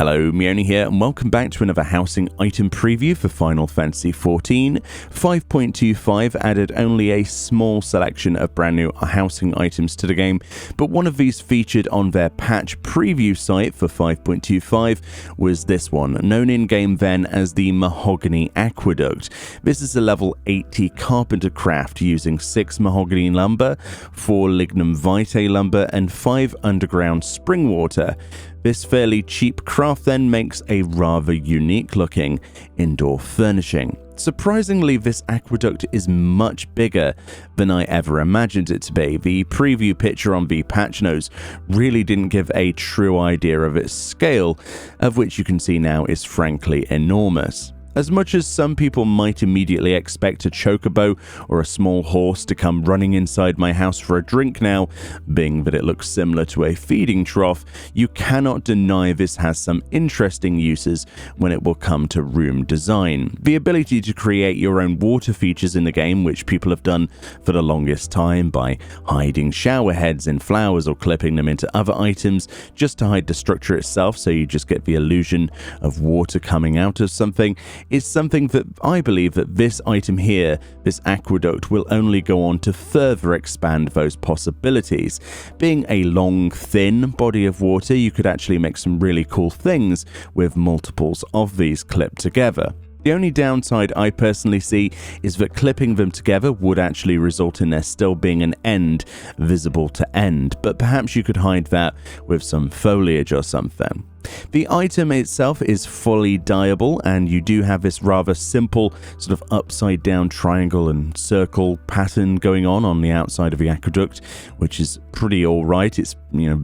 Hello, Meoni here, and welcome back to another housing item preview for Final Fantasy XIV. 5.25 added only a small selection of brand new housing items to the game, but one of these featured on their patch preview site for 5.25 was this one, known in-game then as the Mahogany Aqueduct. This is a level 80 carpenter craft using 6 mahogany lumber, 4 lignum vitae lumber, and 5 underground spring water. This fairly cheap craft then makes a rather unique looking indoor furnishing. Surprisingly, this aqueduct is much bigger than I ever imagined it to be. The preview picture on the patch notes really didn't give a true idea of its scale, of which you can see now is frankly enormous. As much as some people might immediately expect a chocobo or a small horse to come running inside my house for a drink now, being that it looks similar to a feeding trough, you cannot deny this has some interesting uses when it will come to room design. The ability to create your own water features in the game, which people have done for the longest time by hiding shower heads in flowers or clipping them into other items just to hide the structure itself, so you just get the illusion of water coming out of something, is something that I believe that this item here, this aqueduct, will only go on to further expand those possibilities. Being a long, thin body of water, you could actually make some really cool things with multiples of these clipped together. The only downside I personally see is that clipping them together would actually result in there still being an end visible to end, but perhaps you could hide that with some foliage or something. The item itself is fully dyeable, and you do have this rather simple sort of upside down triangle and circle pattern going on the outside of the aqueduct, which is pretty alright. It's,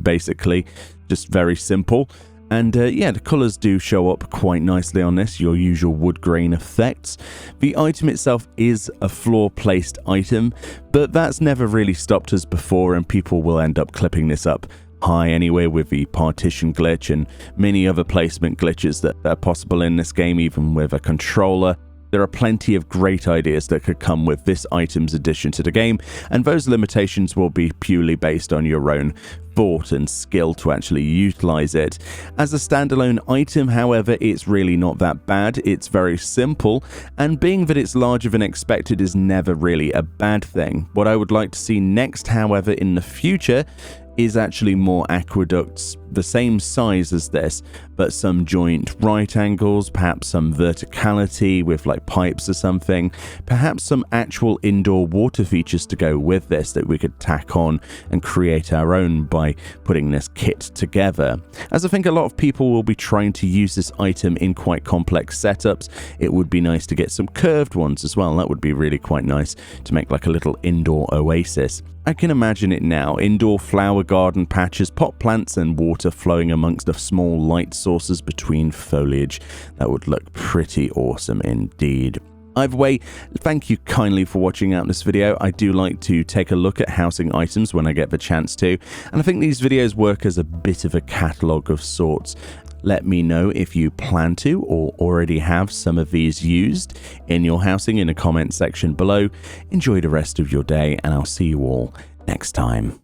basically just very simple. And yeah, the colours do show up quite nicely on this, your usual wood grain effects. The item itself is a floor placed item, but that's never really stopped us before, and people will end up clipping this up high anyway with the partition glitch and many other placement glitches that are possible in this game, even with a controller. There are plenty of great ideas that could come with this item's addition to the game, and those limitations will be purely based on your own thought and skill to actually utilize it. As a standalone item, however, it's really not that bad. It's very simple, and being that it's larger than expected is never really a bad thing. What I would like to see next, however, in the future is actually more aqueducts the same size as this, but some joint right angles, perhaps some verticality with like pipes or something, perhaps some actual indoor water features to go with this that we could tack on and create our own by putting this kit together. As I think a lot of people will be trying to use this item in quite complex setups, it would be nice to get some curved ones as well. That would be really quite nice to make like a little indoor oasis. I can imagine it now, indoor flower garden patches, pot plants and water flowing amongst the small light sources between foliage. That would look pretty awesome indeed. Either way, thank you kindly for watching out this video. I do like to take a look at housing items when I get the chance to, and I think these videos work as a bit of a catalogue of sorts. Let me know if you plan to or already have some of these used in your housing in the comment section below. Enjoy the rest of your day, and I'll see you all next time.